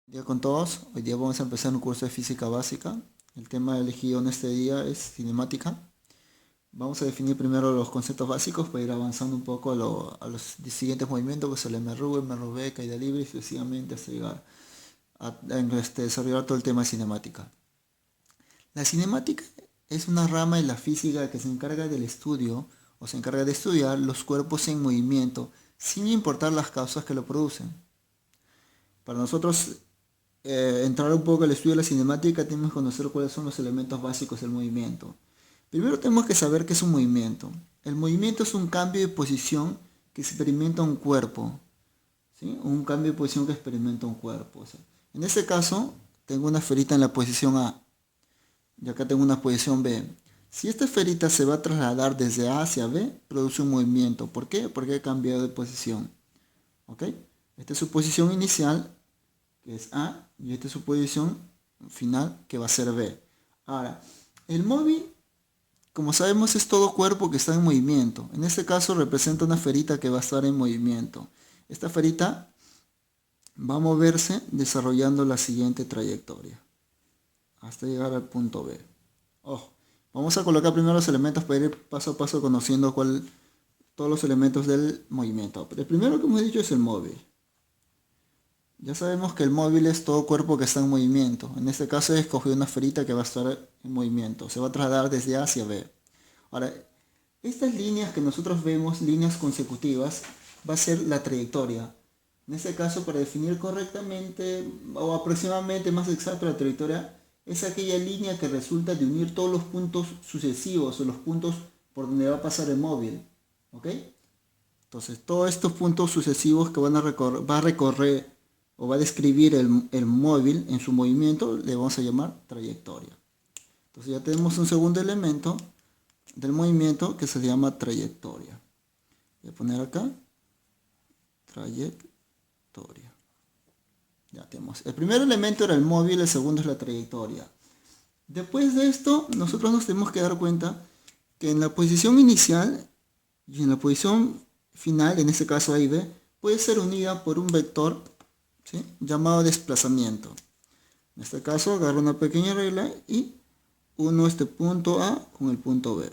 Día con todos. Hoy día vamos a empezar un curso de física básica. El tema elegido en este día es cinemática. Vamos a definir primero los conceptos básicos para ir avanzando un poco a los siguientes movimientos, que son el MRU, MRV, caída libre y sucesivamente hasta llegar a desarrollar todo el tema de cinemática. La cinemática es una rama de la física que se encarga del estudio o se encarga de estudiar los cuerpos en movimiento sin importar las causas que lo producen. Para nosotros entrar un poco al estudio de la cinemática, tenemos que conocer cuáles son los elementos básicos del movimiento. Primero tenemos que saber qué es un movimiento. El movimiento es un cambio de posición que experimenta un cuerpo. ¿Sí? Un cambio de posición que experimenta un cuerpo. O sea, en este caso, tengo una esferita en la posición A y acá tengo una posición B. Si esta esferita se va a trasladar desde A hacia B, produce un movimiento. ¿Por qué? Porque ha cambiado de posición. ¿Ok? Esta es su posición inicial, que es A, y esta es su posición final, que va a ser B. Ahora, el móvil, como sabemos, es todo cuerpo que está en movimiento. En este caso representa una esferita que va a estar en movimiento. Esta esferita va a moverse desarrollando la siguiente trayectoria, hasta llegar al punto B. Ojo, vamos a colocar primero los elementos para ir paso a paso conociendo todos los elementos del movimiento. El primero que hemos dicho es el móvil. Ya sabemos que el móvil es todo cuerpo que está en movimiento. En este caso he escogido una esferita que va a estar en movimiento. Se va a trasladar desde A hacia B. Ahora, estas líneas que nosotros vemos, líneas consecutivas, va a ser la trayectoria. En este caso, para definir correctamente o aproximadamente más exacto la trayectoria, es aquella línea que resulta de unir todos los puntos sucesivos o los puntos por donde va a pasar el móvil. ¿Ok? Entonces, todos estos puntos sucesivos que va a recorrer o va a describir el móvil en su movimiento, le vamos a llamar trayectoria. Entonces ya tenemos un segundo elemento del movimiento que se llama trayectoria. Voy a poner acá trayectoria. Ya tenemos. El primer elemento era el móvil, el segundo es la trayectoria. Después de esto, nosotros nos tenemos que dar cuenta que en la posición inicial y en la posición final, en este caso A y B, puede ser unida por un vector, ¿sí?, llamado desplazamiento. En este caso agarro una pequeña regla y uno este punto A con el punto B.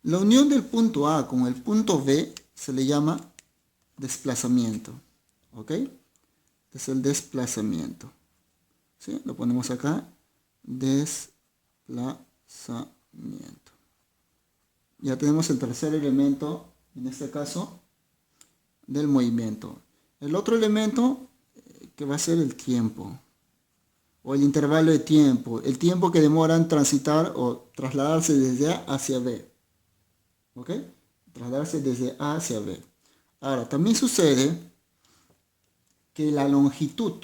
La unión del punto A con el punto B se le llama desplazamiento. ¿Ok? Este es el desplazamiento. ¿Sí? Lo ponemos acá. Desplazamiento. Ya tenemos el tercer elemento, en este caso, del movimiento. El otro elemento que va a ser el tiempo, o el intervalo de tiempo, el tiempo que demora en transitar o trasladarse desde A hacia B. ¿Ok? Trasladarse desde A hacia B. Ahora, también sucede que la longitud,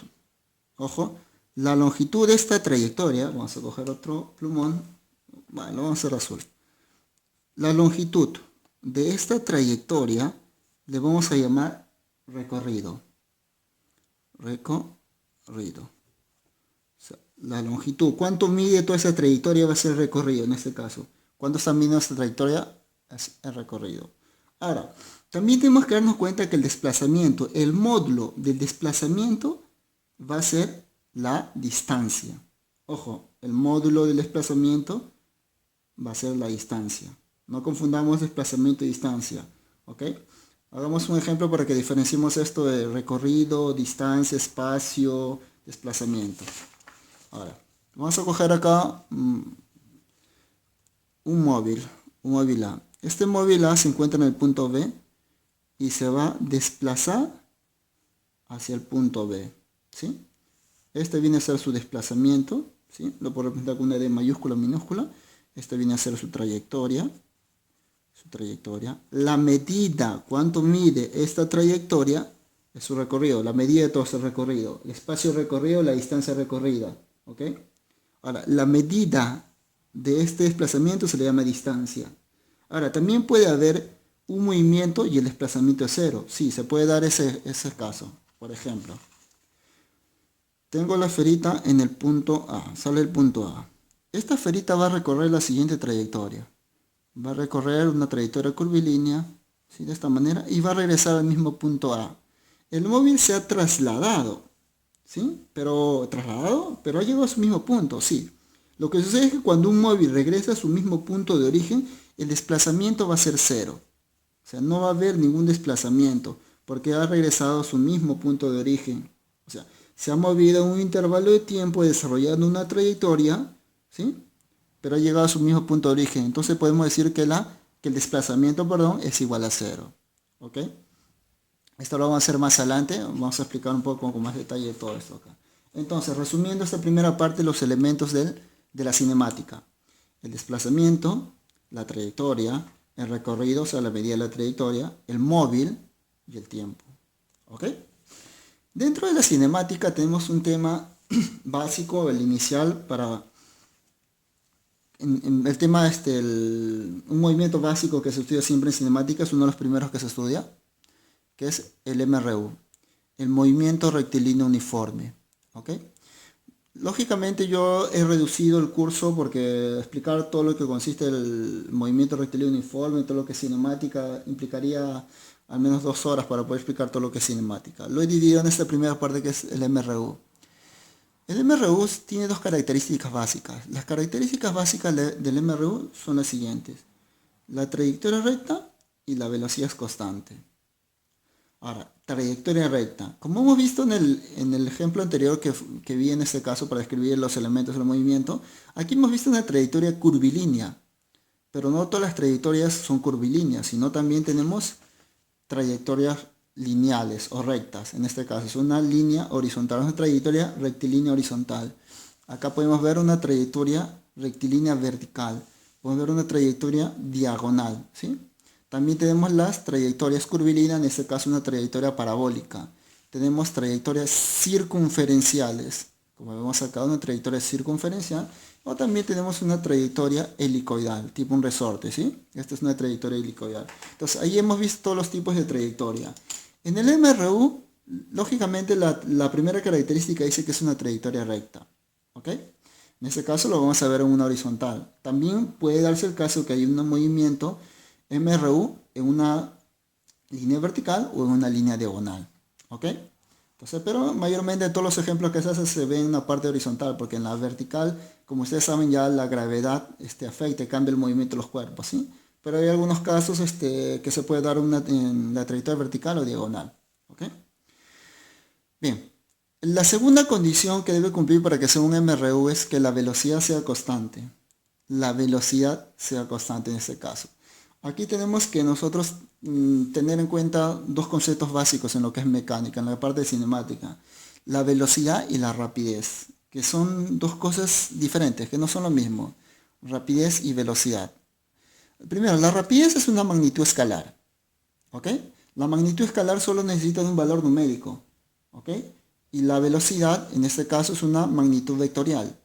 ojo, la longitud de esta trayectoria, vamos a coger otro plumón, bueno, vamos a hacer azul. La longitud de esta trayectoria le vamos a llamar recorrido. Recorrido. O sea, la longitud. ¿Cuánto mide toda esa trayectoria? Va a ser el recorrido en este caso. ¿Cuánto está midiendo esta trayectoria? Es el recorrido. Ahora, también tenemos que darnos cuenta que el desplazamiento, el módulo del desplazamiento va a ser la distancia. Ojo, el módulo del desplazamiento va a ser la distancia. No confundamos desplazamiento y distancia. ¿Ok? Hagamos un ejemplo para que diferenciemos esto de recorrido, distancia, espacio, desplazamiento. Ahora, vamos a coger acá un móvil A. Este móvil A se encuentra en el punto B y se va a desplazar hacia el punto B. ¿Sí? Este viene a ser su desplazamiento. ¿Sí? Lo puedo representar con una D mayúscula, minúscula. Este viene a ser su trayectoria. La medida, cuánto mide esta trayectoria, es su recorrido, la medida de todo ese recorrido, el espacio recorrido, la distancia recorrida. ¿Ok? Ahora, la medida de este desplazamiento se le llama distancia. Ahora, también puede haber un movimiento y el desplazamiento es cero. Sí, se puede dar ese caso. Por ejemplo, tengo la esferita en el punto A, sale el punto A. Esta esferita va a recorrer la siguiente trayectoria. Va a recorrer una trayectoria curvilínea, ¿sí?, de esta manera, y va a regresar al mismo punto A. El móvil se ha trasladado ¿sí? Pero trasladado, pero ha llegado a su mismo punto, sí. Lo que sucede es que cuando un móvil regresa a su mismo punto de origen, el desplazamiento va a ser cero. O sea, no va a haber ningún desplazamiento, porque ha regresado a su mismo punto de origen. O sea, se ha movido en un intervalo de tiempo desarrollando una trayectoria, ¿sí? Pero ha llegado a su mismo punto de origen. Entonces podemos decir que el desplazamiento, perdón, es igual a cero. ¿Ok? Esto lo vamos a hacer más adelante, vamos a explicar un poco con más detalle todo esto acá. Entonces, resumiendo esta primera parte, los elementos de la cinemática. El desplazamiento, la trayectoria, el recorrido, o sea, la medida de la trayectoria, el móvil y el tiempo. ¿Ok? Dentro de la cinemática tenemos un tema básico, el inicial, para el tema, un movimiento básico que se estudia siempre en cinemática, es uno de los primeros que se estudia, que es el MRU, el movimiento rectilíneo uniforme. ¿Ok? Lógicamente yo he reducido el curso porque explicar todo lo que consiste el movimiento rectilíneo uniforme, todo lo que es cinemática, implicaría al menos 2 horas para poder explicar todo lo que es cinemática. Lo he dividido en esta primera parte que es el MRU. El MRU tiene dos características básicas. Las características básicas del MRU son las siguientes. La trayectoria recta y la velocidad es constante. Ahora, trayectoria recta. Como hemos visto en el ejemplo anterior que vi en este caso para describir los elementos del movimiento, aquí hemos visto una trayectoria curvilínea, pero no todas las trayectorias son curvilíneas, sino también tenemos trayectorias lineales o rectas. En este caso es una línea horizontal, una trayectoria rectilínea horizontal. Acá podemos ver una trayectoria rectilínea vertical, podemos ver una trayectoria diagonal, ¿sí? También tenemos las trayectorias curvilíneas, en este caso una trayectoria parabólica. Tenemos trayectorias circunferenciales, como vemos acá, una trayectoria circunferencial, o también tenemos una trayectoria helicoidal, tipo un resorte, ¿sí? Esta es una trayectoria helicoidal. Entonces, ahí hemos visto todos los tipos de trayectoria. En el MRU, lógicamente, la primera característica dice que es una trayectoria recta, ¿ok? En este caso lo vamos a ver en una horizontal. También puede darse el caso que hay un movimiento MRU en una línea vertical o en una línea diagonal, ¿ok? Entonces, pero mayormente todos los ejemplos que se hacen se ven en una parte horizontal, porque en la vertical, como ustedes saben, ya la gravedad afecta y cambia el movimiento de los cuerpos, ¿sí? Pero hay algunos casos que se puede dar en la trayectoria vertical o diagonal, ¿ok? Bien, la segunda condición que debe cumplir para que sea un MRU es que la velocidad sea constante. La velocidad sea constante en este caso. Aquí tenemos que nosotros tener en cuenta dos conceptos básicos en lo que es mecánica, en la parte de cinemática. La velocidad y la rapidez, que son dos cosas diferentes, que no son lo mismo. Rapidez y velocidad. Primero, la rapidez es una magnitud escalar. ¿Ok? La magnitud escalar solo necesita de un valor numérico. ¿Ok? Y la velocidad, en este caso, es una magnitud vectorial.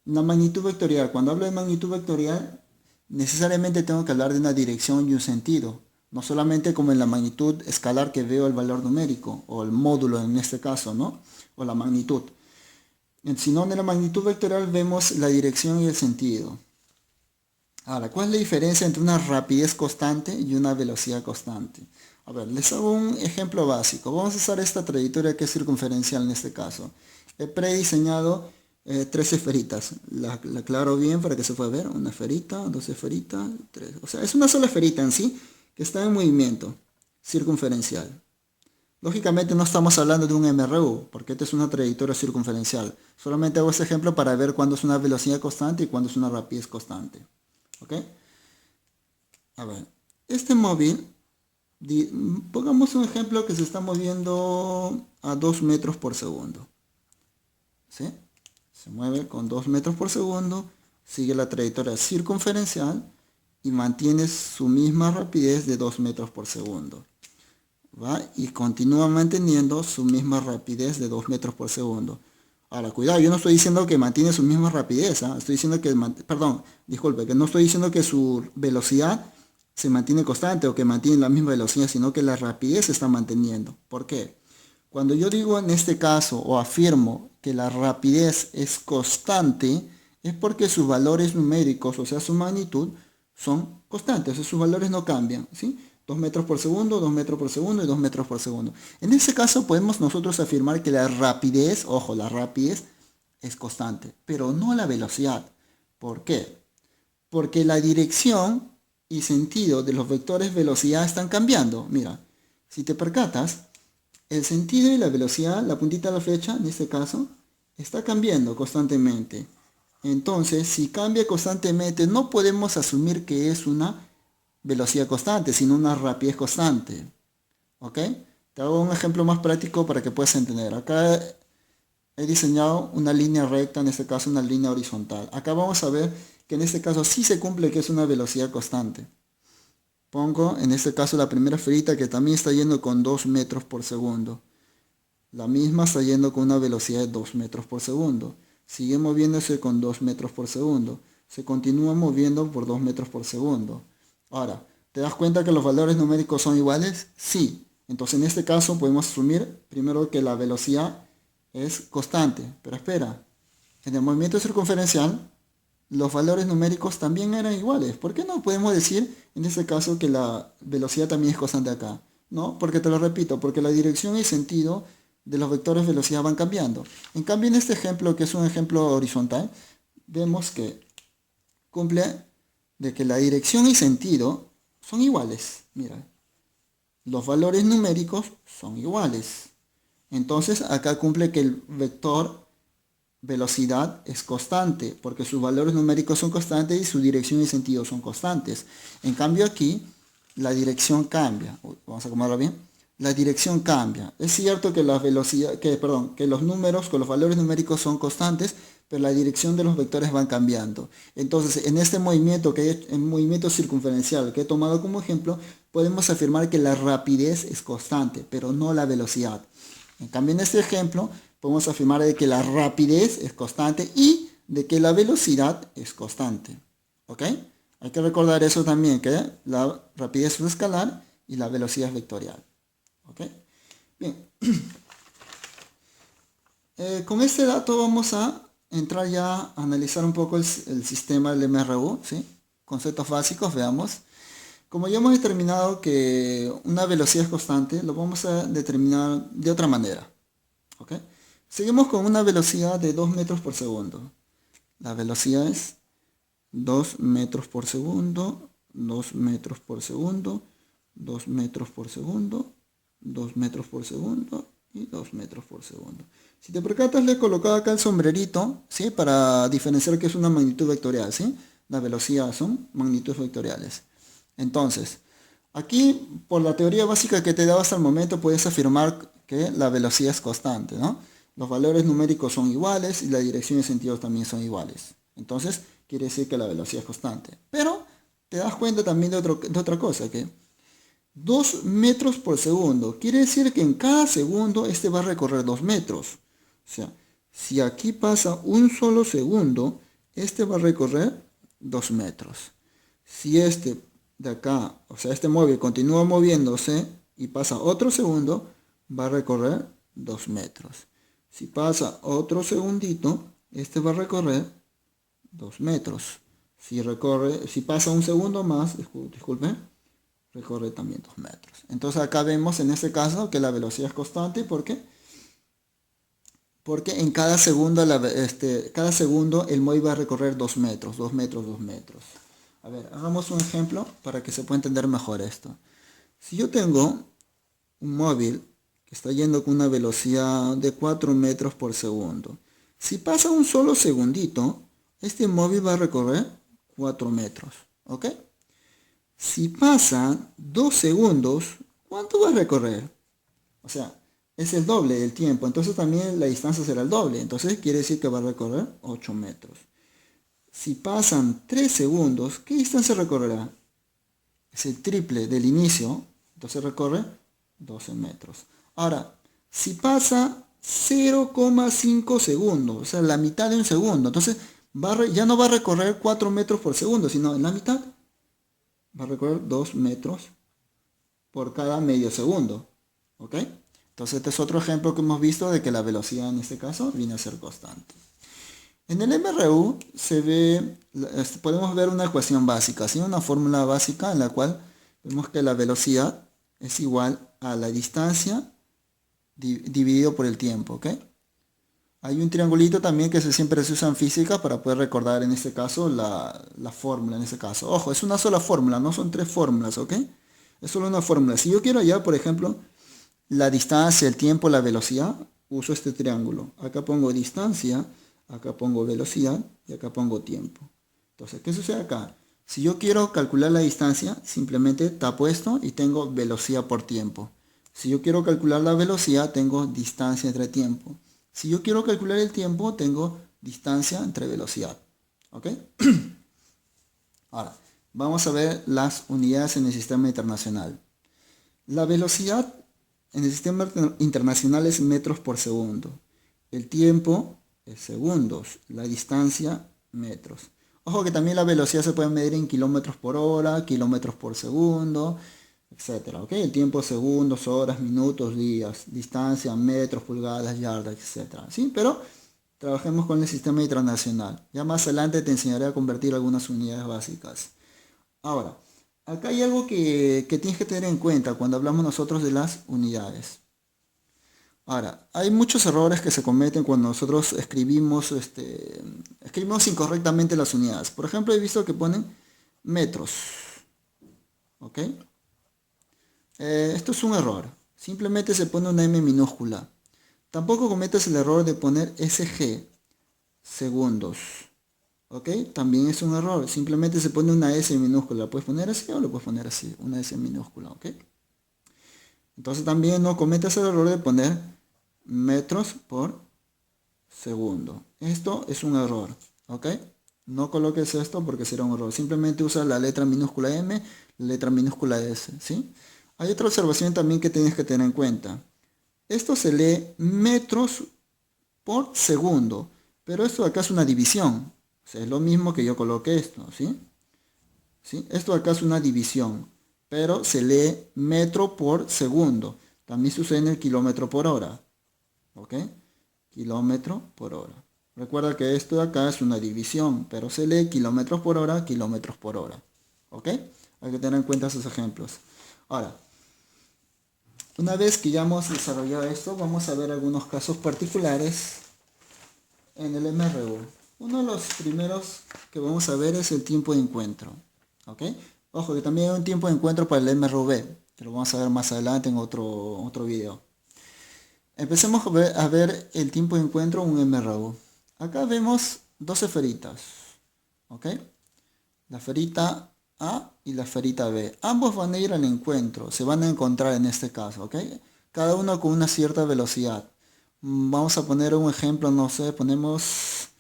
Una magnitud vectorial, cuando hablo de magnitud vectorial, necesariamente tengo que hablar de una dirección y un sentido. No solamente como en la magnitud escalar que veo el valor numérico, o el módulo en este caso, ¿no? O la magnitud. Sino en la magnitud vectorial vemos la dirección y el sentido. Ahora, ¿cuál es la diferencia entre una rapidez constante y una velocidad constante? A ver, les hago un ejemplo básico. Vamos a usar esta trayectoria que es circunferencial en este caso. He prediseñado 3 esferitas. La aclaro bien para que se pueda ver. Una esferita, 2 esferitas, 3. O sea, es una sola esferita en sí que está en movimiento circunferencial. Lógicamente no estamos hablando de un MRU, porque esta es una trayectoria circunferencial. Solamente hago este ejemplo para ver cuándo es una velocidad constante y cuándo es una rapidez constante. ¿Ok? A ver, este móvil, pongamos un ejemplo que se está moviendo a 2 metros por segundo. ¿Sí? Se mueve con 2 metros por segundo, sigue la trayectoria circunferencial y mantiene su misma rapidez de 2 metros por segundo. ¿Va? Y continúa manteniendo su misma rapidez de 2 metros por segundo. Ahora, cuidado, yo no estoy diciendo que mantiene su misma rapidez, ¿eh? Estoy diciendo que, disculpe, que no estoy diciendo que su velocidad se mantiene constante o que mantiene la misma velocidad, sino que la rapidez se está manteniendo. ¿Por qué? Cuando yo digo en este caso o afirmo que la rapidez es constante, es porque sus valores numéricos, o sea, su magnitud, son constantes, o sea, sus valores no cambian, ¿sí? 2 metros por segundo, 2 metros por segundo y 2 metros por segundo. En ese caso podemos nosotros afirmar que la rapidez, ojo, la rapidez es constante, pero no la velocidad. ¿Por qué? Porque la dirección y sentido de los vectores velocidad están cambiando. Mira, si te percatas, el sentido y la velocidad, la puntita de la flecha, en este caso, está cambiando constantemente. Entonces, si cambia constantemente, no podemos asumir que es una velocidad constante, sino una rapidez constante. ¿Ok? Te hago un ejemplo más práctico para que puedas entender. Acá he diseñado una línea recta, en este caso una línea horizontal. Acá vamos a ver que en este caso sí se cumple que es una velocidad constante. Pongo en este caso la primera esferita que también está yendo con 2 metros por segundo. La misma está yendo con una velocidad de 2 metros por segundo. Sigue moviéndose con 2 metros por segundo. Se continúa moviendo por 2 metros por segundo. Ahora, ¿te das cuenta que los valores numéricos son iguales? Sí. Entonces en este caso podemos asumir primero que la velocidad es constante. Pero espera, en el movimiento circunferencial los valores numéricos también eran iguales. ¿Por qué no podemos decir en este caso que la velocidad también es constante acá? No, porque te lo repito, porque la dirección y sentido de los vectores velocidad van cambiando. En cambio en este ejemplo, que es un ejemplo horizontal, vemos que cumple de que la dirección y sentido son iguales. Mira, los valores numéricos son iguales. Entonces acá cumple que el vector velocidad es constante, porque sus valores numéricos son constantes y su dirección y sentido son constantes. En cambio aquí, la dirección cambia. Vamos a acomodarlo bien. La dirección cambia. Es cierto que la velocidad, que los números con los valores numéricos son constantes, pero la dirección de los vectores van cambiando. Entonces, en este movimiento, en movimiento circunferencial que he tomado como ejemplo, podemos afirmar que la rapidez es constante, pero no la velocidad. En cambio, en este ejemplo, podemos afirmar de que la rapidez es constante y de que la velocidad es constante. ¿Ok? Hay que recordar eso también, que la rapidez es escalar y la velocidad es vectorial. ¿Ok? Bien. Con este dato vamos a entrar ya a analizar un poco el sistema del MRU, ¿sí? Conceptos básicos, veamos. Como ya hemos determinado que una velocidad es constante, lo vamos a determinar de otra manera. ¿Ok? Seguimos con una velocidad de 2 metros por segundo. La velocidad es 2 metros por segundo, 2 metros por segundo, 2 metros por segundo, 2 metros por segundo y 2 metros por segundo. Si te percatas, le he colocado acá el sombrerito, ¿sí? Para diferenciar que es una magnitud vectorial, ¿sí? La velocidad son magnitudes vectoriales. Entonces, aquí por la teoría básica que te he dado hasta el momento, puedes afirmar que la velocidad es constante, ¿no? Los valores numéricos son iguales y la dirección y sentido también son iguales. Entonces, quiere decir que la velocidad es constante. Pero te das cuenta también de otra cosa, que 2 metros por segundo quiere decir que en cada segundo este va a recorrer 2 metros. O sea, si aquí pasa un solo segundo, este va a recorrer 2 metros. Si este de acá, o sea, este móvil continúa moviéndose y pasa otro segundo, va a recorrer 2 metros. Si pasa otro segundito, este va a recorrer 2 metros. Si pasa un segundo más, disculpe, recorre también 2 metros. Entonces acá vemos en este caso que la velocidad es constante. ¿Por qué? Porque en cada segundo, el móvil va a recorrer 2 metros, 2 metros, 2 metros. A ver, hagamos un ejemplo para que se pueda entender mejor esto. Si yo tengo un móvil que está yendo con una velocidad de 4 metros por segundo, si pasa un solo segundito, este móvil va a recorrer 4 metros. ¿Ok? Si pasan 2 segundos, ¿cuánto va a recorrer? O sea, es el doble del tiempo, entonces también la distancia será el doble. Entonces quiere decir que va a recorrer 8 metros. Si pasan 3 segundos, ¿qué distancia recorrerá? Es el triple del inicio, entonces recorre 12 metros. Ahora, si pasa 0,5 segundos, o sea, la mitad de un segundo, entonces ya no va a recorrer 4 metros por segundo, sino en la mitad va a recorrer 2 metros por cada medio segundo. ¿Ok? Entonces este es otro ejemplo que hemos visto de que la velocidad en este caso viene a ser constante. En el MRU podemos ver una ecuación básica, ¿sí? Una fórmula básica en la cual Vemos que la velocidad es igual a la distancia dividido por el tiempo, ¿ok? Hay un triangulito también que siempre se usa en física para poder recordar en este caso la fórmula en este caso. Ojo, es una sola fórmula, no son tres fórmulas, ¿ok? Es solo una fórmula. Si yo quiero hallar, por ejemplo, la distancia, el tiempo, la velocidad, uso este triángulo. Acá pongo distancia, acá pongo velocidad y acá pongo tiempo. Entonces, ¿qué sucede acá? Si yo quiero calcular la distancia, simplemente tapo esto y tengo velocidad por tiempo. Si yo quiero calcular la velocidad, tengo distancia entre tiempo. Si yo quiero calcular el tiempo, tengo distancia entre velocidad. ¿Ok? Ahora, vamos a ver las unidades en el sistema internacional. La velocidad en el sistema internacional es metros por segundo. El tiempo es segundos. La distancia, metros. Ojo que también la velocidad se puede medir en kilómetros por hora, kilómetros por segundo, etcétera. ¿Ok? El tiempo, segundos, horas, minutos, días, distancia, metros, pulgadas, yardas, etcétera. ¿Sí? Pero trabajemos con el sistema internacional. Ya más adelante te enseñaré a convertir algunas unidades básicas. Ahora, acá hay algo que tienes que tener en cuenta cuando hablamos nosotros de las unidades. Ahora, hay muchos errores que se cometen cuando nosotros escribimos incorrectamente las unidades. Por ejemplo, he visto que ponen metros. ¿Ok? Esto es un error. Simplemente se pone una M minúscula. Tampoco cometas el error de poner SG, segundos. ¿Ok? También es un error. Simplemente se pone una S minúscula. ¿Puedes poner así o lo puedes poner así? Una S minúscula. ¿Ok? Entonces también no cometas el error de poner metros por segundo. Esto es un error. ¿Ok? No coloques esto porque será un error. Simplemente usa la letra minúscula M, la letra minúscula S. ¿Sí? Hay otra observación también que tienes que tener en cuenta. Esto se lee metros por segundo. Pero esto acá es una división. O sea, es lo mismo que yo coloque esto. ¿Sí? ¿Sí? Esto acá es una división. Pero se lee metro por segundo. También sucede en el kilómetro por hora. ¿Ok? Kilómetro por hora. Recuerda que esto de acá es una división, pero se lee kilómetros por hora, kilómetros por hora. ¿Ok? Hay que tener en cuenta esos ejemplos. Ahora, una vez que ya hemos desarrollado esto, vamos a ver algunos casos particulares en el MRU. Uno de los primeros que vamos a ver es el tiempo de encuentro. ¿Ok? Ojo, que también hay un tiempo de encuentro para el MRV, que lo vamos a ver más adelante en otro video. Empecemos a ver el tiempo de encuentro en un MRU. Acá vemos dos esferitas. ¿Ok? La esferita A y la esferita B. Ambos van a ir al encuentro, se van a encontrar en este caso. ¿Ok? Cada uno con una cierta velocidad. Vamos a poner un ejemplo, no sé, ponemos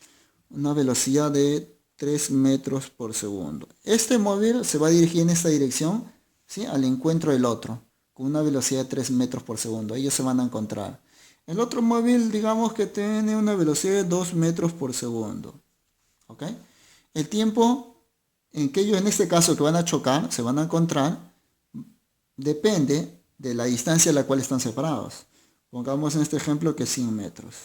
una velocidad de 3 metros por segundo. Este móvil se va a dirigir en esta dirección, ¿sí? Al encuentro del otro, con una velocidad de 3 metros por segundo. Ellos se van a encontrar. El otro móvil, digamos que tiene una velocidad de 2 metros por segundo. ¿Ok? El tiempo en que ellos, en este caso, que van a chocar, se van a encontrar, depende de la distancia a la cual están separados. Pongamos en este ejemplo que 100 metros.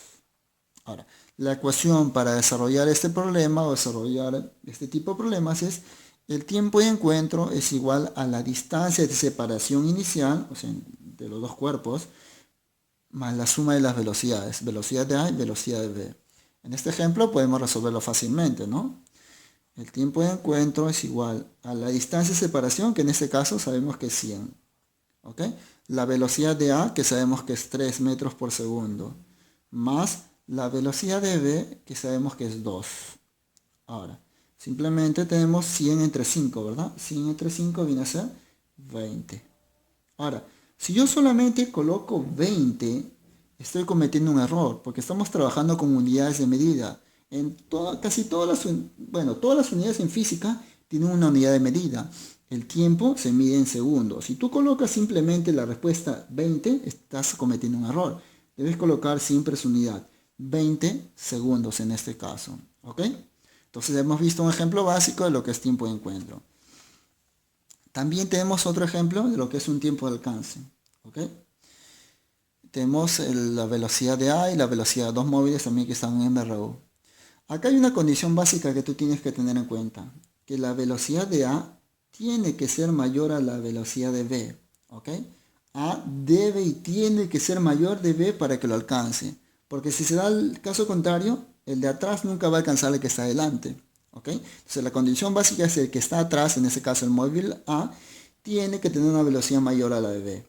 Ahora, la ecuación para desarrollar este problema o desarrollar este tipo de problemas es el tiempo de encuentro es igual a la distancia de separación inicial, o sea, de los dos cuerpos, más la suma de las velocidades, velocidad de A y velocidad de B. En este ejemplo podemos resolverlo fácilmente, ¿no? El tiempo de encuentro es igual a la distancia de separación, que en este caso sabemos que es 100. ¿Ok? La velocidad de A, que sabemos que es 3 metros por segundo, más la velocidad de B, que sabemos que es 2. Ahora, simplemente tenemos 100 entre 5, ¿verdad? 100 entre 5 viene a ser 20. Ahora, si yo solamente coloco 20, estoy cometiendo un error, porque estamos trabajando con unidades de medida. Casi todas las unidades en física tienen una unidad de medida. El tiempo se mide en segundos. Si tú colocas simplemente la respuesta 20, estás cometiendo un error. Debes colocar siempre su unidad. 20 segundos en este caso. ¿Ok? Entonces hemos visto un ejemplo básico de lo que es tiempo de encuentro. También tenemos otro ejemplo de lo que es un tiempo de alcance. ¿Ok? Tenemos la velocidad de A y la velocidad de dos móviles también que están en MRU. Acá hay una condición básica que tú tienes que tener en cuenta. Que la velocidad de A tiene que ser mayor a la velocidad de B, ¿ok? A debe y tiene que ser mayor de B para que lo alcance, porque si se da el caso contrario, el de atrás nunca va a alcanzar al que está adelante, ¿ok? Entonces la condición básica es el que está atrás, en este caso el móvil A, tiene que tener una velocidad mayor a la de B.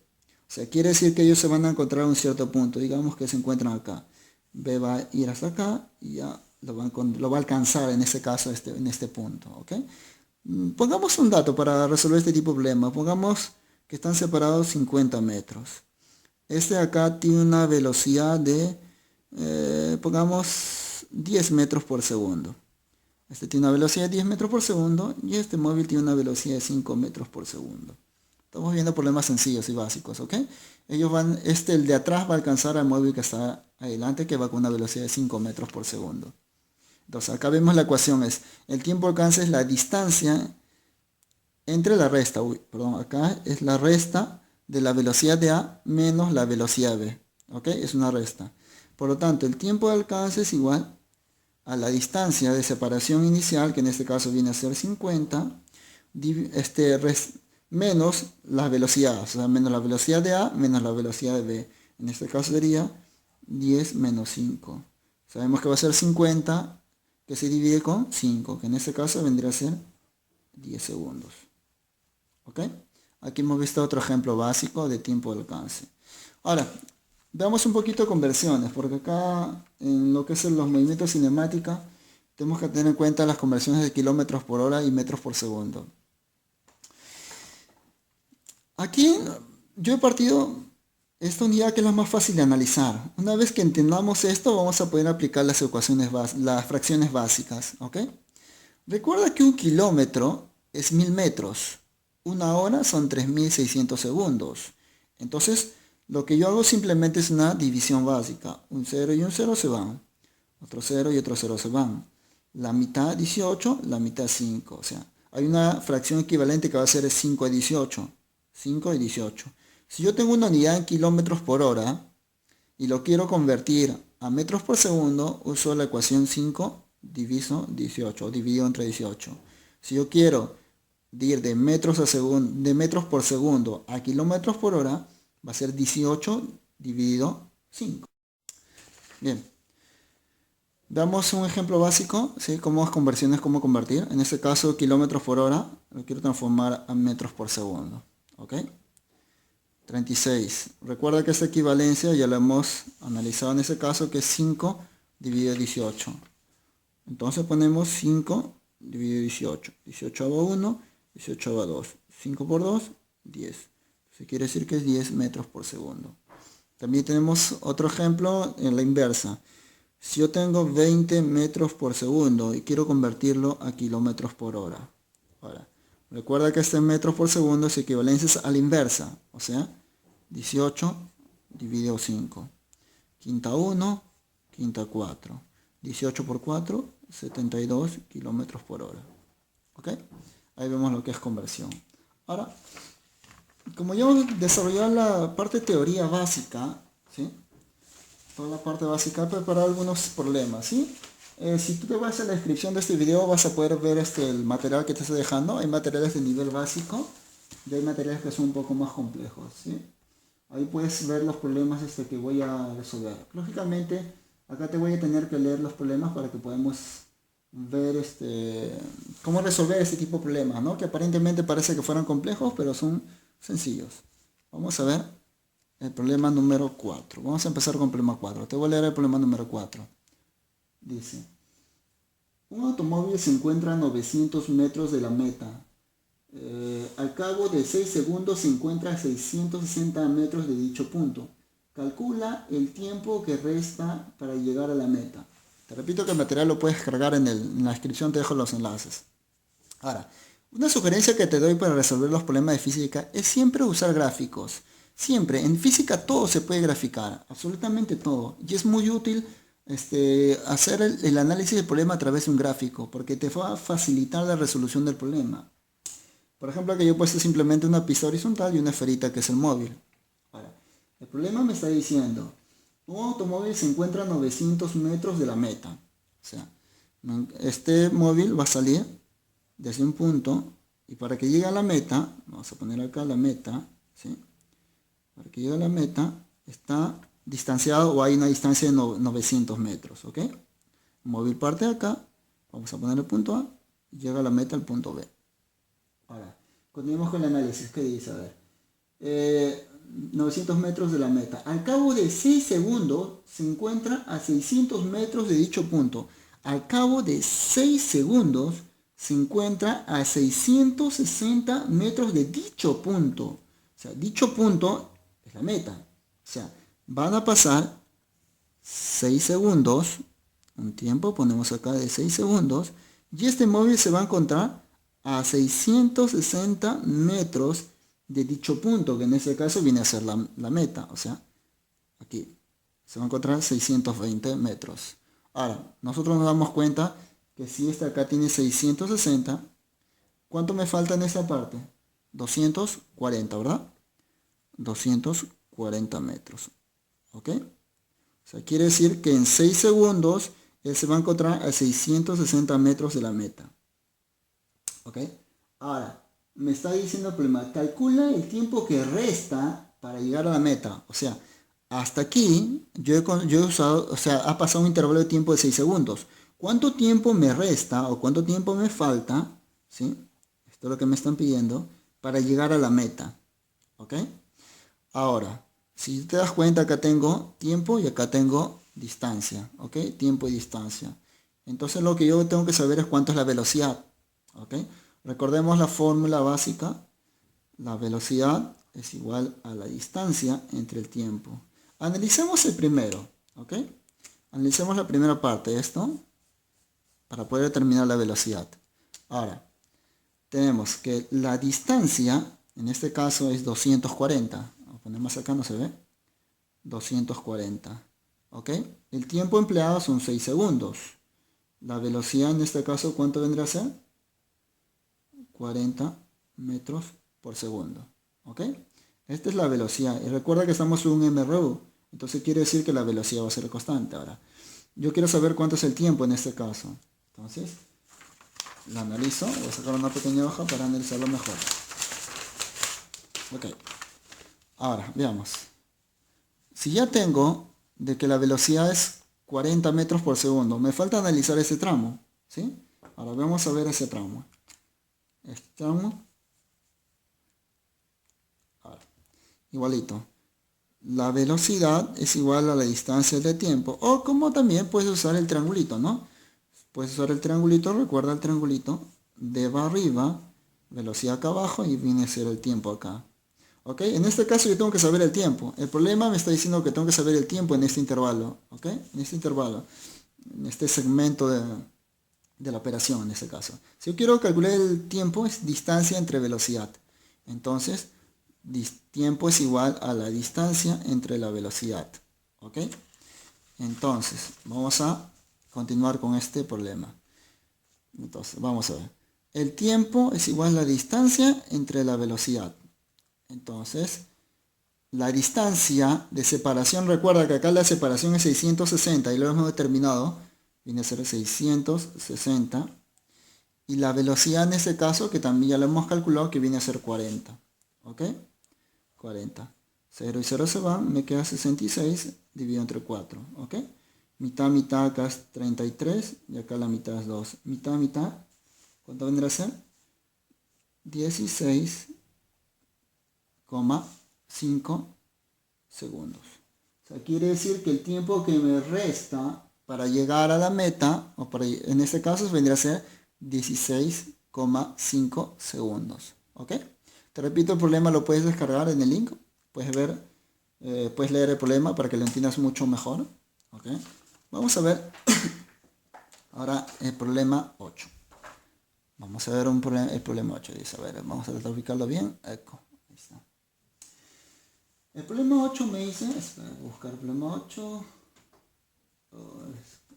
O sea, quiere decir que ellos se van a encontrar a un cierto punto, digamos que se encuentran acá. B va a ir hasta acá y ya lo va a alcanzar en este caso en este punto, ¿ok? Pongamos un dato para resolver este tipo de problema. Pongamos que están separados 50 metros. Este de acá tiene una velocidad de, pongamos, 10 metros por segundo. Este tiene una velocidad de 10 metros por segundo y este móvil tiene una velocidad de 5 metros por segundo. Estamos viendo problemas sencillos y básicos, ¿ok? El de atrás va a alcanzar al móvil que está adelante, que va con una velocidad de 5 metros por segundo. Entonces acá vemos la ecuación, es el tiempo de alcance es la distancia entre la resta, acá es la resta de la velocidad de A menos la velocidad de B, ¿ok? Es una resta. Por lo tanto, el tiempo de alcance es igual a la distancia de separación inicial, que en este caso viene a ser 50, menos la velocidad, o sea, menos la velocidad de A menos la velocidad de B. En este caso sería 10 menos 5. Sabemos que va a ser 50, que se divide con 5, que en este caso vendría a ser 10 segundos. ¿Ok? Aquí hemos visto otro ejemplo básico de tiempo de alcance. Ahora, veamos un poquito conversiones, porque acá en lo que es los movimientos cinemática, tenemos que tener en cuenta las conversiones de kilómetros por hora y metros por segundo. Aquí yo he partido esta unidad que es la más fácil de analizar. Una vez que entendamos esto, vamos a poder aplicar las las fracciones básicas, ¿ok? Recuerda que un kilómetro es 1000 metros. Una hora son 3600 segundos. Entonces, lo que yo hago simplemente es una división básica. Un 0 y un 0 se van. Otro 0 y otro 0 se van. La mitad 18, la mitad 5. O sea, hay una fracción equivalente que va a ser 5 a 18. 5 y 18. Si yo tengo una unidad en kilómetros por hora y lo quiero convertir a metros por segundo, uso la ecuación 5 diviso 18, dividido entre 18. Si yo quiero ir de metros por segundo a kilómetros por hora, va a ser 18 dividido 5. Bien. Damos un ejemplo básico, ¿sí? Cómo es conversiones, cómo convertir. En este caso, kilómetros por hora, lo quiero transformar a metros por segundo. ¿Ok? 36. Recuerda que esta equivalencia ya la hemos analizado en este caso, que es 5 dividido 18. Entonces ponemos 5 dividido 18. 18 va 1, 18 va 2. 5 por 2, 10. Eso quiere decir que es 10 metros por segundo. También tenemos otro ejemplo en la inversa. Si yo tengo 20 metros por segundo y quiero convertirlo a kilómetros por hora. Ahora, recuerda que este metros por segundo es equivalencia a la inversa. O sea, 18 dividido 5. Quinta 1, quinta 4. 18 por 4, 72 kilómetros por hora. ¿Ok? Ahí vemos lo que es conversión. Ahora, como ya hemos desarrollado la parte de teoría básica, ¿sí? Toda la parte básica, he preparado algunos problemas, ¿sí? Si tú te vas a la descripción de este video vas a poder ver el material que te estoy dejando. Hay materiales de nivel básico y hay materiales que son un poco más complejos, ¿sí? Ahí puedes ver los problemas que voy a resolver. Lógicamente, acá te voy a tener que leer los problemas para que podamos ver cómo resolver este tipo de problemas, ¿no? Que aparentemente parece que fueran complejos, pero son sencillos. Vamos a ver el problema número 4. Vamos a empezar con el problema 4. Te voy a leer el problema número 4. Dice, un automóvil se encuentra a 900 metros de la meta. Al cabo de 6 segundos se encuentra a 660 metros de dicho punto. Calcula el tiempo que resta para llegar a la meta. Te repito que el material lo puedes cargar en la descripción, te dejo los enlaces. Ahora, una sugerencia que te doy para resolver los problemas de física es siempre usar gráficos. Siempre, en física todo se puede graficar, absolutamente todo. Y es muy útil hacer el análisis del problema a través de un gráfico, porque te va a facilitar la resolución del problema. Por ejemplo, aquí yo he puesto simplemente una pista horizontal y una esferita que es el móvil. Ahora, el problema me está diciendo, un automóvil se encuentra a 900 metros de la meta. O sea, este móvil va a salir desde un punto Y para que llegue a la meta, vamos a poner acá la meta, ¿sí? Para que llegue a la meta, está distanciado o hay una distancia de 900 metros, ¿ok? El móvil parte de acá, vamos a poner el punto A, y llega a la meta al punto B. Ahora, continuemos con el análisis. ¿Qué dice? A ver, 900 metros de la meta. Al cabo de 6 segundos se encuentra a 600 metros de dicho punto. Al cabo de 6 segundos se encuentra a 660 metros de dicho punto. O sea, dicho punto es la meta. O sea, van a pasar 6 segundos, un tiempo, ponemos acá de 6 segundos, y este móvil se va a encontrar a 660 metros de dicho punto, que en este caso viene a ser la meta. O sea, aquí se va a encontrar 620 metros. Ahora, nosotros nos damos cuenta que si esta acá tiene 660, ¿cuánto me falta en esta parte? 240, ¿verdad? 240 metros. ¿Ok? O sea, quiere decir que en 6 segundos él se va a encontrar a 660 metros de la meta. ¿Ok? Ahora, me está diciendo el problema, calcula el tiempo que resta para llegar a la meta. O sea, hasta aquí yo he usado, o sea, ha pasado un intervalo de tiempo de 6 segundos. ¿Cuánto tiempo me resta o cuánto tiempo me falta? ¿Sí? Esto es lo que me están pidiendo para llegar a la meta. ¿Ok? Ahora, si te das cuenta, acá tengo tiempo y acá tengo distancia. ¿Ok? Tiempo y distancia. Entonces lo que yo tengo que saber es cuánto es la velocidad. ¿Ok? Recordemos la fórmula básica. La velocidad es igual a la distancia entre el tiempo. Analicemos el primero. ¿Ok? Analicemos la primera parte de esto para poder determinar la velocidad. Ahora, tenemos que la distancia, en este caso es 240. Lo ponemos acá, no se ve. 240. ¿Ok? El tiempo empleado son 6 segundos. La velocidad en este caso, ¿cuánto vendrá a ser? 40 metros por segundo. ¿Ok? Esta es la velocidad. Y recuerda que estamos en un MRU. Entonces quiere decir que la velocidad va a ser constante. Ahora, yo quiero saber cuánto es el tiempo en este caso. Entonces, la analizo. Voy a sacar una pequeña hoja para analizarlo mejor. Ok. Ahora, veamos. Si ya tengo de que la velocidad es 40 metros por segundo, me falta analizar ese tramo. ¿Sí? Ahora vamos a ver ese tramo. Este tramo. Ahora, igualito. La velocidad es igual a la distancia de tiempo. O como también puedes usar el triangulito, ¿no? Puedes usar el triangulito, recuerda el triangulito. De arriba, velocidad acá abajo y viene a ser el tiempo acá. ¿Ok? En este caso yo tengo que saber el tiempo. El problema me está diciendo que tengo que saber el tiempo en este intervalo. ¿Ok? En este intervalo. En este segmento de la operación en este caso. Si yo quiero calcular el tiempo es distancia entre velocidad. Entonces, tiempo es igual a la distancia entre la velocidad. ¿Ok? Entonces, vamos a continuar con este problema. Entonces, vamos a ver. El tiempo es igual a la distancia entre la velocidad. Entonces, la distancia de separación, recuerda que acá la separación es 660 y lo hemos determinado, viene a ser 660. Y la velocidad en este caso, que también ya lo hemos calculado, que viene a ser 40. ¿Ok? 40. 0 y 0 se van, me queda 66 dividido entre 4. ¿Ok? Mitad, mitad, acá es 33 y acá la mitad es 2. Mitad, mitad, ¿cuánto vendrá a ser? 16,5 segundos. O sea, quiere decir que el tiempo que me resta para llegar a la meta, o en este caso vendría a ser 16,5 segundos. ¿Ok? Te repito, el problema lo puedes descargar en el link. Puedes ver, puedes leer el problema para que lo entiendas mucho mejor. ¿Ok? Vamos a ver ahora el problema 8. Vamos a ver el problema 8. Dice, a ver, vamos a tratar de ubicarlo bien. Eco. Ahí está. El problema 8 me dice, buscar el problema 8.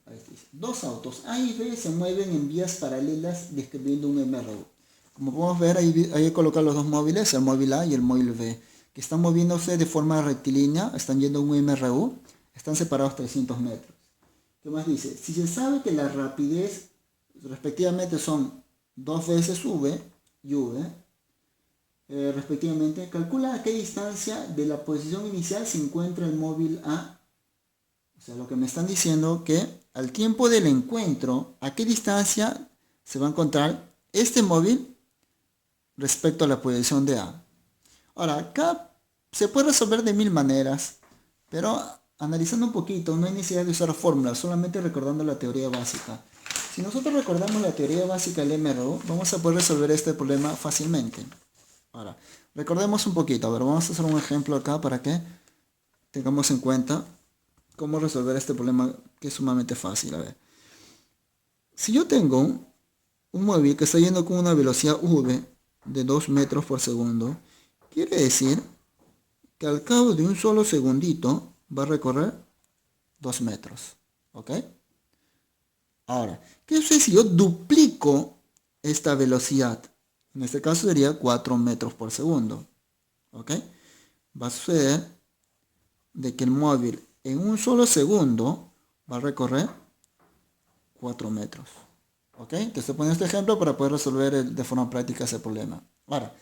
Ahí dice, dos autos A y B se mueven en vías paralelas describiendo un MRU. Como podemos ver, ahí he colocado los dos móviles, el móvil A y el móvil B, que están moviéndose de forma rectilínea, están yendo a un MRU, están separados 300 metros. ¿Qué más dice? Si se sabe que la rapidez respectivamente son 2 veces V, y V, respectivamente. Calcula a qué distancia de la posición inicial se encuentra el móvil A. O sea, lo que me están diciendo que al tiempo del encuentro, a qué distancia se va a encontrar este móvil respecto a la posición de A. Ahora, acá se puede resolver de mil maneras, pero analizando un poquito, no hay necesidad de usar fórmulas, solamente recordando la teoría básica. Si nosotros recordamos la teoría básica del MRU, vamos a poder resolver este problema fácilmente. Ahora, recordemos un poquito. A ver, vamos a hacer un ejemplo acá para que tengamos en cuenta cómo resolver este problema que es sumamente fácil. A ver, si yo tengo un móvil que está yendo con una velocidad v de 2 metros por segundo, quiere decir que al cabo de un solo segundito va a recorrer 2 metros. ¿Ok? Ahora, ¿qué sucede si yo duplico esta velocidad? En este caso sería 4 metros por segundo. ¿Ok? Va a suceder de que el móvil en un solo segundo va a recorrer 4 metros. ¿Ok? Te estoy poniendo este ejemplo para poder resolver de forma práctica ese problema. Ahora,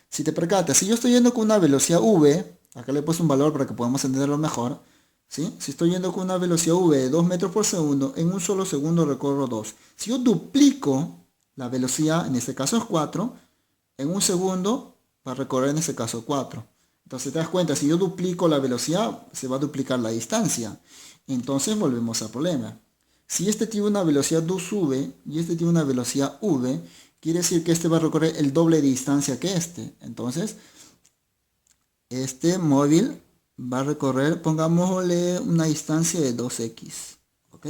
si te percatas, si yo estoy yendo con una velocidad v, acá le he puesto un valor para que podamos entenderlo mejor, ¿sí? Si estoy yendo con una velocidad v de 2 metros por segundo, en un solo segundo recorro 2. Si yo duplico la velocidad, en este caso es 4, en un segundo va a recorrer en este caso 4. Entonces te das cuenta, si yo duplico la velocidad, se va a duplicar la distancia. Entonces volvemos al problema. Si este tiene una velocidad 2v y este tiene una velocidad v, quiere decir que este va a recorrer el doble de distancia que este. Entonces, este móvil va a recorrer, pongámosle una distancia de 2x. ¿Ok?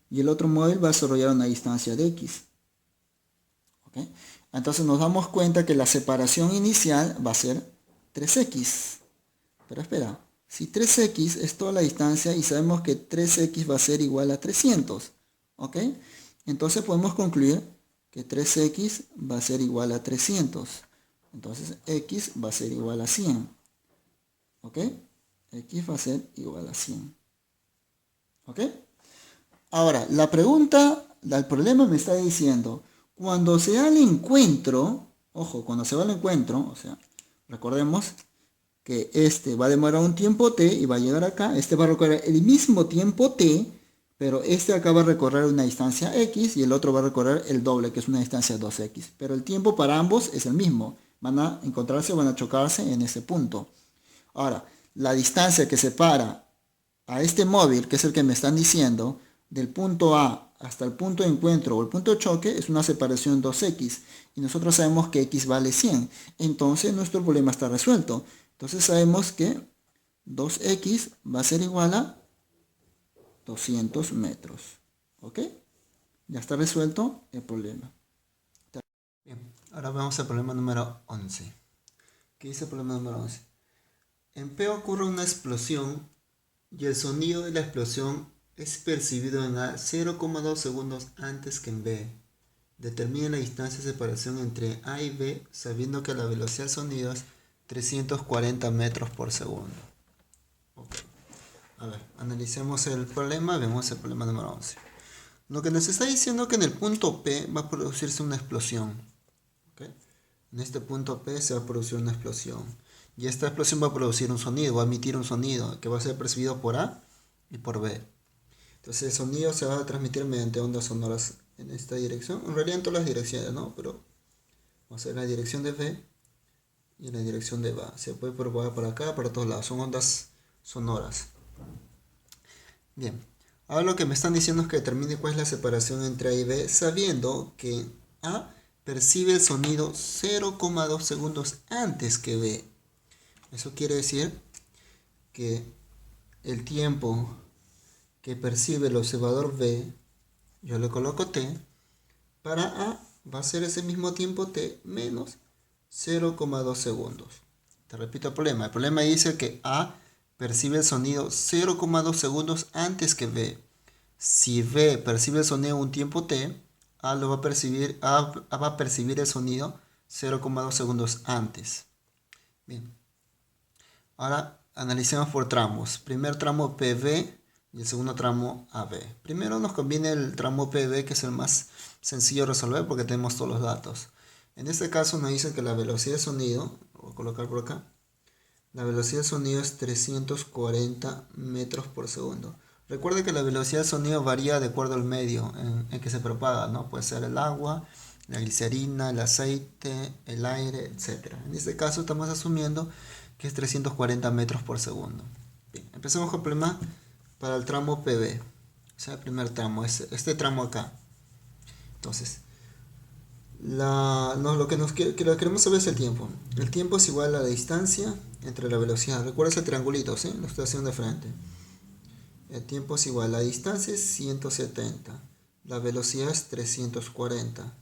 Y el otro móvil va a desarrollar una distancia de x. ¿Ok? Entonces nos damos cuenta que la separación inicial va a ser 3x. Pero espera, si 3x es toda la distancia y sabemos que 3x va a ser igual a 300, ¿ok? Entonces podemos concluir que 3x va a ser igual a 300. Entonces x va a ser igual a 100, ¿ok? X va a ser igual a 100, ¿ok? Ahora, la pregunta, el problema me está diciendo, cuando se da el encuentro, ojo, cuando se va el encuentro, o sea, recordemos que este va a demorar un tiempo t y va a llegar acá, este va a recorrer el mismo tiempo t, pero este acá va a recorrer una distancia x y el otro va a recorrer el doble, que es una distancia 2x. Pero el tiempo para ambos es el mismo, van a encontrarse, van a chocarse en ese punto. Ahora, la distancia que separa a este móvil, que es el que me están diciendo, del punto A hasta el punto de encuentro o el punto de choque es una separación 2x y nosotros sabemos que x vale 100. Entonces nuestro problema está resuelto. Entonces sabemos que 2x va a ser igual a 200 metros. ¿Ok? Ya está resuelto el problema. Bien, ahora vamos al problema número 11. ¿Qué dice el problema número 11? En P ocurre una explosión y el sonido de la explosión es percibido en A 0,2 segundos antes que en B. Determina la distancia de separación entre A y B sabiendo que la velocidad del sonido es 340 metros por segundo. Okay. A ver, analicemos el problema, vemos el problema número 11. Lo que nos está diciendo es que en el punto P va a producirse una explosión. ¿Okay? En este punto P se va a producir una explosión. Y esta explosión va a producir un sonido, va a emitir un sonido que va a ser percibido por A y por B. Entonces el sonido se va a transmitir mediante ondas sonoras en esta dirección. En realidad en todas las direcciones, ¿no? Pero vamos a ver la dirección de B y en la dirección de B. Se puede propagar por acá, para todos lados. Son ondas sonoras. Bien. Ahora lo que me están diciendo es que determine cuál es la separación entre A y B, sabiendo que A percibe el sonido 0,2 segundos antes que B. Eso quiere decir que el tiempo que percibe el observador B, yo le coloco T, para A va a ser ese mismo tiempo T menos 0,2 segundos. Te repito el problema. El problema dice que A percibe el sonido 0,2 segundos antes que B. Si B percibe el sonido un tiempo T, A va a percibir el sonido 0,2 segundos antes. Bien. Ahora analicemos por tramos. Primer tramo PB y el segundo tramo AB. Primero nos conviene el tramo PB, que es el más sencillo de resolver porque tenemos todos los datos. En este caso nos dice que la velocidad de sonido, voy a colocar por acá, la velocidad de sonido es 340 metros por segundo. Recuerda que la velocidad de sonido varía de acuerdo al medio en que se propaga, ¿no? Puede ser el agua, la glicerina, el aceite, el aire, etc. En este caso estamos asumiendo que es 340 metros por segundo. Bien, empecemos con el problema para el tramo PB. O sea, el primer tramo, es este tramo acá. Entonces, lo que queremos saber es el tiempo. El tiempo es igual a la distancia entre la velocidad. Recuerda ese triangulito, ¿sí? Lo estoy haciendo de frente. El tiempo es igual. La distancia es 170. La velocidad es 340.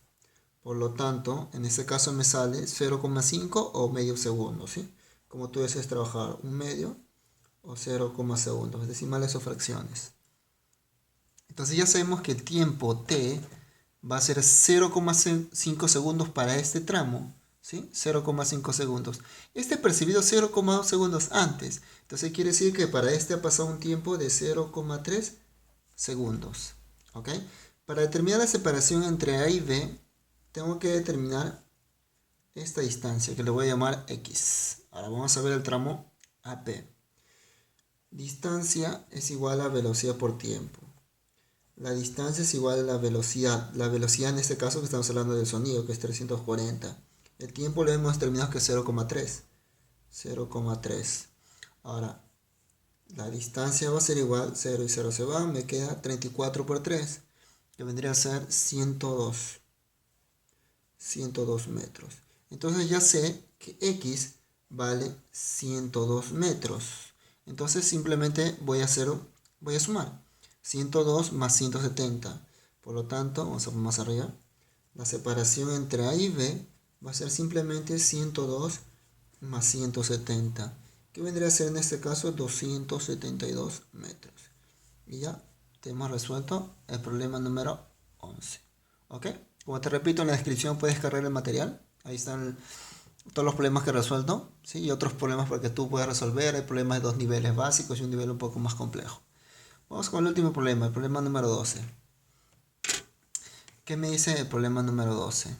Por lo tanto, en este caso me sale 0,5 o medio segundo, ¿sí? Como tú desees trabajar, un medio o 0, segundos, decimales o fracciones. Entonces ya sabemos que el tiempo t va a ser 0,5 segundos para este tramo, ¿sí? 0,5 segundos. Este percibido 0,2 segundos antes. Entonces quiere decir que para este ha pasado un tiempo de 0,3 segundos. ¿Ok? Para determinar la separación entre A y B, tengo que determinar esta distancia que le voy a llamar X. Ahora vamos a ver el tramo AP. Distancia es igual a velocidad por tiempo. La distancia es igual a la velocidad. La velocidad en este caso que estamos hablando del sonido, que es 340. El tiempo lo hemos determinado que es 0,3. 0,3. Ahora, la distancia va a ser igual, 0 y 0 se van, me queda 34 por 3, que vendría a ser 102 metros. Entonces ya sé que X vale 102 metros. Entonces simplemente voy a sumar 102 más 170. Por lo tanto, vamos a poner más arriba. La separación entre A y B va a ser simplemente 102 más 170, que vendría a ser en este caso 272 metros. Y ya tenemos resuelto el problema número 11. ¿Ok? Como te repito, en la descripción puedes cargar el material. Ahí están todos los problemas que he resuelto, ¿sí? Y otros problemas para que tú puedas resolver. Hay problemas de dos niveles básicos y un nivel un poco más complejo. Vamos con el último problema, el problema número 12. ¿Qué me dice el problema número 12?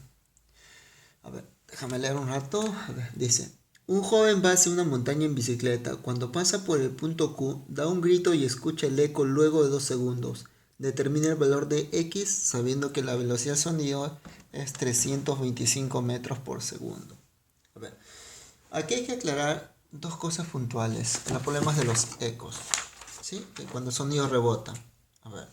A ver, déjame leer un rato. A ver, dice: un joven va hacia una montaña en bicicleta. Cuando pasa por el punto Q, da un grito y escucha el eco luego de 2 segundos. Determina el valor de X sabiendo que la velocidad de sonido es 325 metros por segundo. A ver, aquí hay que aclarar dos cosas puntuales en los problemas de los ecos, ¿sí? Que cuando el sonido rebota. A ver,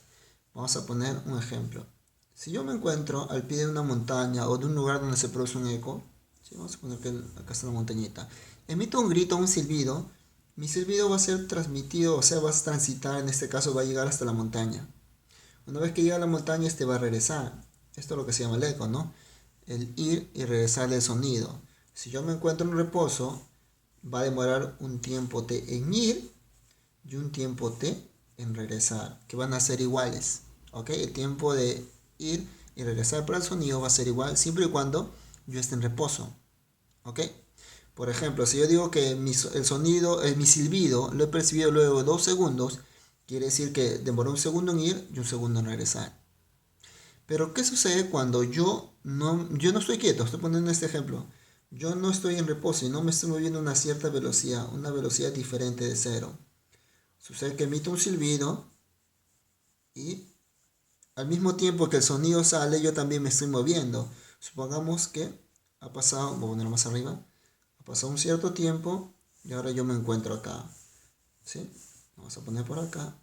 vamos a poner un ejemplo. Si yo me encuentro al pie de una montaña o de un lugar donde se produce un eco, ¿sí? Vamos a poner que acá está la montañita, emito un grito, un silbido, mi silbido va a ser transmitido, o sea, va a transitar, en este caso va a llegar hasta la montaña. Una vez que llega a la montaña, este va a regresar. Esto es lo que se llama el eco, ¿no? El ir y regresar del sonido. Si yo me encuentro en reposo, va a demorar un tiempo t en ir y un tiempo t en regresar, que van a ser iguales. ¿Ok? El tiempo de ir y regresar para el sonido va a ser igual siempre y cuando yo esté en reposo. ¿Ok? Por ejemplo, si yo digo que mi silbido lo he percibido luego de 2 segundos, quiere decir que demoró un segundo en ir y un segundo en regresar. Pero ¿qué sucede cuando yo no estoy quieto? Estoy poniendo este ejemplo. Yo no estoy en reposo y no me estoy moviendo a una cierta velocidad, una velocidad diferente de cero. Sucede que emito un silbido y al mismo tiempo que el sonido sale, yo también me estoy moviendo. Supongamos que ha pasado, voy a ponerlo más arriba, ha pasado un cierto tiempo y ahora yo me encuentro acá. ¿Sí? Vamos a poner por acá.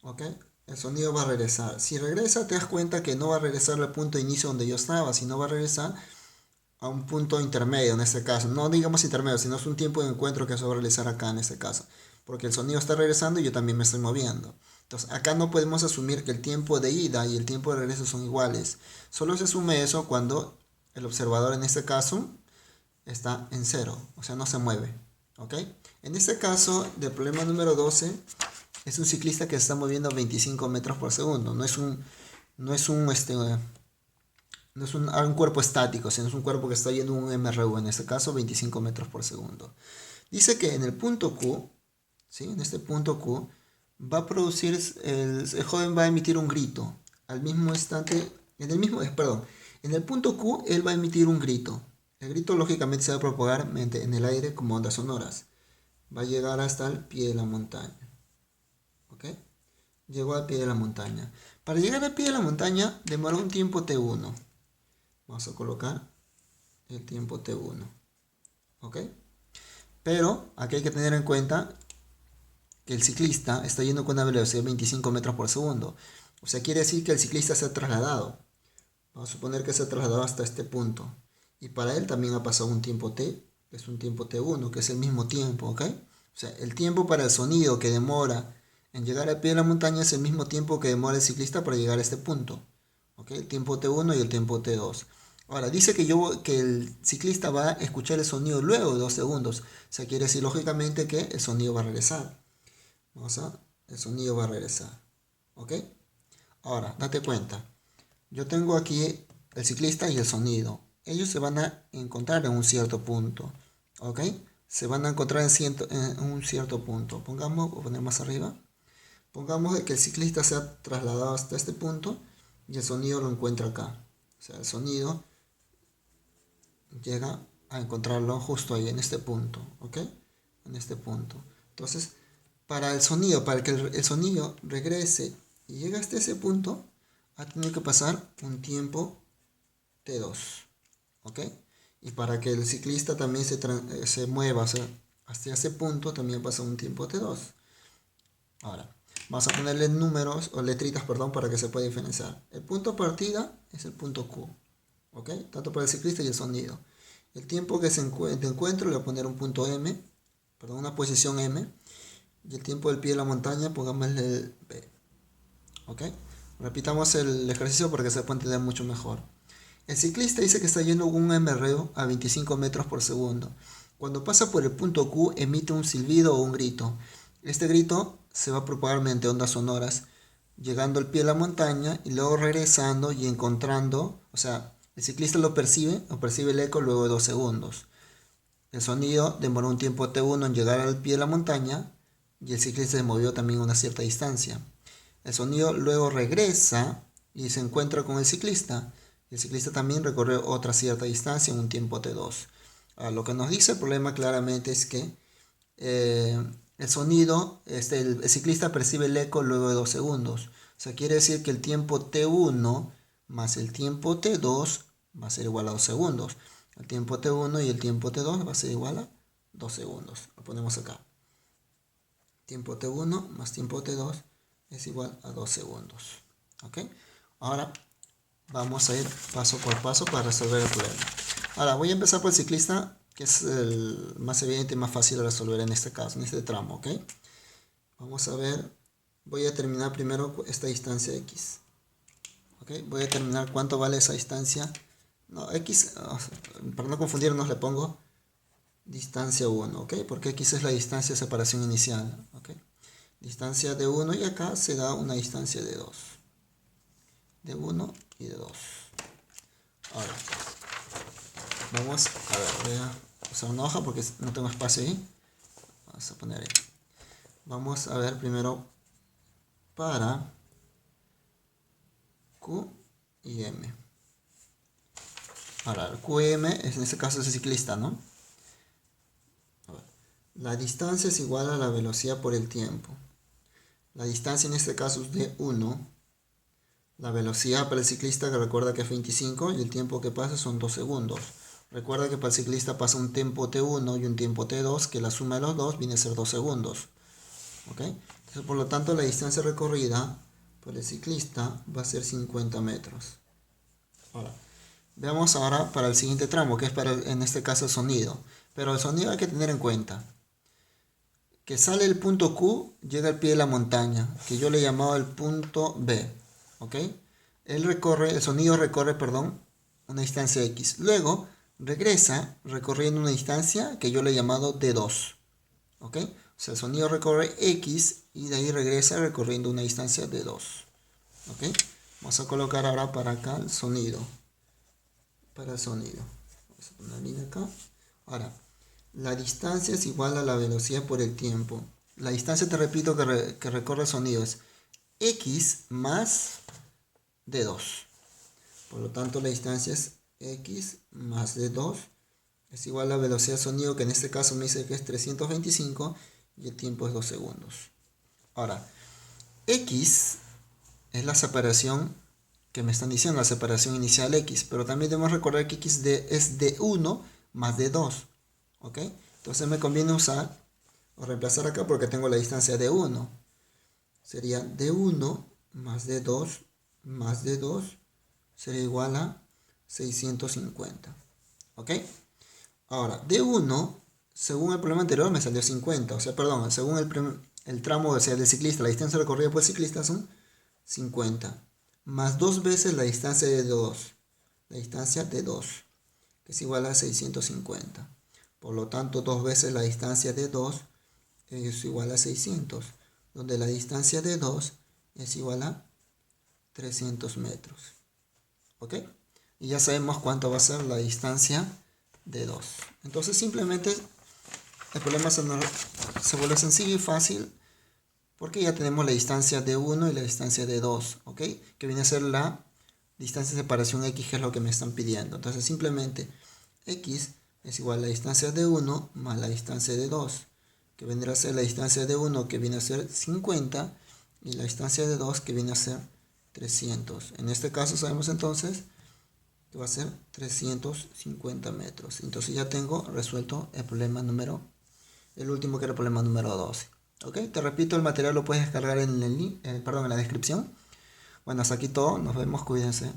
¿Ok? El sonido va a regresar. Si regresa, te das cuenta que no va a regresar al punto de inicio donde yo estaba, sino va a regresar a un punto intermedio en este caso. No digamos intermedio, sino es un tiempo de encuentro que se va a realizar acá en este caso. Porque el sonido está regresando y yo también me estoy moviendo. Entonces acá no podemos asumir que el tiempo de ida y el tiempo de regreso son iguales. Solo se asume eso cuando el observador en este caso está en cero, o sea no se mueve. ¿Ok? En este caso del problema número 12 es un ciclista que se está moviendo a 25 metros por segundo. No es un cuerpo estático, sino es un cuerpo que está yendo un MRU, en este caso 25 metros por segundo. Dice que en el punto Q, ¿sí? En este punto Q, va a producir, el joven va a emitir un grito al mismo instante, En el punto Q, él va a emitir un grito. El grito lógicamente se va a propagar en el aire como ondas sonoras. Va a llegar hasta el pie de la montaña. ¿Ok? Llegó al pie de la montaña. Para llegar al pie de la montaña demoró un tiempo T1. Vamos a colocar el tiempo T1. ¿Ok? Pero aquí hay que tener en cuenta que el ciclista está yendo con una velocidad de 25 metros por segundo. O sea, quiere decir que el ciclista se ha trasladado. Vamos a suponer que se ha trasladado hasta este punto. Y para él también ha pasado un tiempo T, que es un tiempo T1, que es el mismo tiempo, ¿ok? O sea, el tiempo para el sonido que demora en llegar al pie de la montaña es el mismo tiempo que demora el ciclista para llegar a este punto. ¿Ok? El tiempo T1 y el tiempo T2. Ahora, dice que el ciclista va a escuchar el sonido luego de 2 segundos. O sea, quiere decir lógicamente que el sonido va a regresar. El sonido va a regresar. ¿Ok? Ahora, date cuenta. Yo tengo aquí el ciclista y el sonido. Ellos se van a encontrar en un cierto punto. ¿Ok? Se van a encontrar en un cierto punto. Pongamos, voy a poner más arriba. Pongamos que el ciclista se ha trasladado hasta este punto y el sonido lo encuentra acá. O sea, el sonido llega a encontrarlo justo ahí, en este punto. ¿Ok? En este punto. Entonces, para que el sonido regrese y llegue hasta ese punto, va a tener que pasar un tiempo T2. ¿Ok? Y para que el ciclista también se mueva hasta ese punto, también pasa un tiempo T2. Ahora, vamos a ponerle números o letritas, perdón, para que se pueda diferenciar. El punto de partida es el punto Q. ¿Ok? Tanto para el ciclista y el sonido. El tiempo que de encuentro le voy a poner un punto M, perdón, una posición M. Y el tiempo del pie de la montaña, pongámosle el B. ¿Ok? Repitamos el ejercicio para que se pueda entender mucho mejor. El ciclista dice que está yendo con un MRO a 25 metros por segundo. Cuando pasa por el punto Q, emite un silbido o un grito. Este grito se va a propagar mediante ondas sonoras, llegando al pie de la montaña y luego regresando y encontrando, o sea, el ciclista lo percibe el eco luego de 2 segundos. El sonido demoró un tiempo T1 en llegar al pie de la montaña y el ciclista se movió también una cierta distancia. El sonido luego regresa y se encuentra con el ciclista. El ciclista también recorre otra cierta distancia en un tiempo T2. Lo que nos dice el problema claramente es que el sonido, el ciclista percibe el eco luego de 2 segundos. O sea, quiere decir que el tiempo T1 más el tiempo T2 va a ser igual a 2 segundos. El tiempo T1 y el tiempo T2 va a ser igual a 2 segundos. Lo ponemos acá. Tiempo T1 más tiempo T2 es igual a 2 segundos. ¿Ok? Ahora vamos a ir paso por paso para resolver el problema. Ahora voy a empezar por el ciclista, que es el más evidente y más fácil de resolver en este caso, en este tramo. ¿Ok? Vamos a ver. Voy a determinar primero esta distancia X. ¿Ok? Voy a determinar cuánto vale esa distancia. No, X, para no confundirnos le pongo distancia 1, ¿ok? Porque X es la distancia de separación inicial, ¿ok? Distancia de 1 y acá se da una distancia de 2. De 1 y de 2. Ahora, vamos a ver, voy a usar una hoja porque no tengo espacio ahí. Vamos a poner ahí. Vamos a ver primero para Q y M. Ahora, el QM en este caso es el ciclista, ¿no? La distancia es igual a la velocidad por el tiempo. La distancia en este caso es de 1. La velocidad para el ciclista, que recuerda que es 25, y el tiempo que pasa son 2 segundos. Recuerda que para el ciclista pasa un tiempo T1 y un tiempo T2, que la suma de los dos viene a ser 2 segundos. ¿Ok? Entonces, por lo tanto, la distancia recorrida por el ciclista va a ser 50 metros. Ahora, veamos ahora para el siguiente tramo, que es para, en este caso, el sonido. Pero el sonido hay que tener en cuenta que sale el punto Q, llega al pie de la montaña, que yo le he llamado el punto B. ¿Ok? El sonido recorre, perdón, una distancia X. Luego regresa recorriendo una distancia que yo le he llamado D2. ¿Ok? O sea, el sonido recorre X y de ahí regresa recorriendo una distancia D2. ¿Ok? Vamos a colocar ahora para acá el sonido. Para el sonido. Vamos a poner una línea acá. Ahora, la distancia es igual a la velocidad por el tiempo. La distancia, te repito, que recorre el sonido es X más D2. Por lo tanto, la distancia es x más d2 es igual a la velocidad de sonido, que en este caso me dice que es 325 y el tiempo es 2 segundos. Ahora, x es la separación que me están diciendo, la separación inicial x, pero también debemos recordar que x es d1 más d2, ¿ok? Entonces me conviene usar o reemplazar acá porque tengo la distancia d1. Sería d1 más d2 más d2 sería igual a 650, ¿ok? Ahora, d1, según el problema anterior me salió 50, o sea, perdón, según el tramo, o sea, del ciclista, la distancia recorrida por el ciclista son 50, más 2 veces la distancia de 2, la distancia de 2, que es igual a 650. Por lo tanto, 2 veces la distancia de 2 es igual a 600, donde la distancia de 2 es igual a 300 metros. ¿Ok? Y ya sabemos cuánto va a ser la distancia de 2. Entonces simplemente el problema se vuelve sencillo y fácil porque ya tenemos la distancia de 1 y la distancia de 2, ¿ok? Que viene a ser la distancia de separación x, que es lo que me están pidiendo. Entonces simplemente x es igual a la distancia de 1 más la distancia de 2, que vendrá a ser la distancia de 1, que viene a ser 50, y la distancia de 2, que viene a ser 300. En este caso sabemos entonces que va a ser 350 metros. Entonces ya tengo resuelto el problema el último, que era el problema número 12. ¿Ok? Te repito, el material lo puedes descargar en la descripción. Bueno, hasta aquí todo. Nos vemos, cuídense.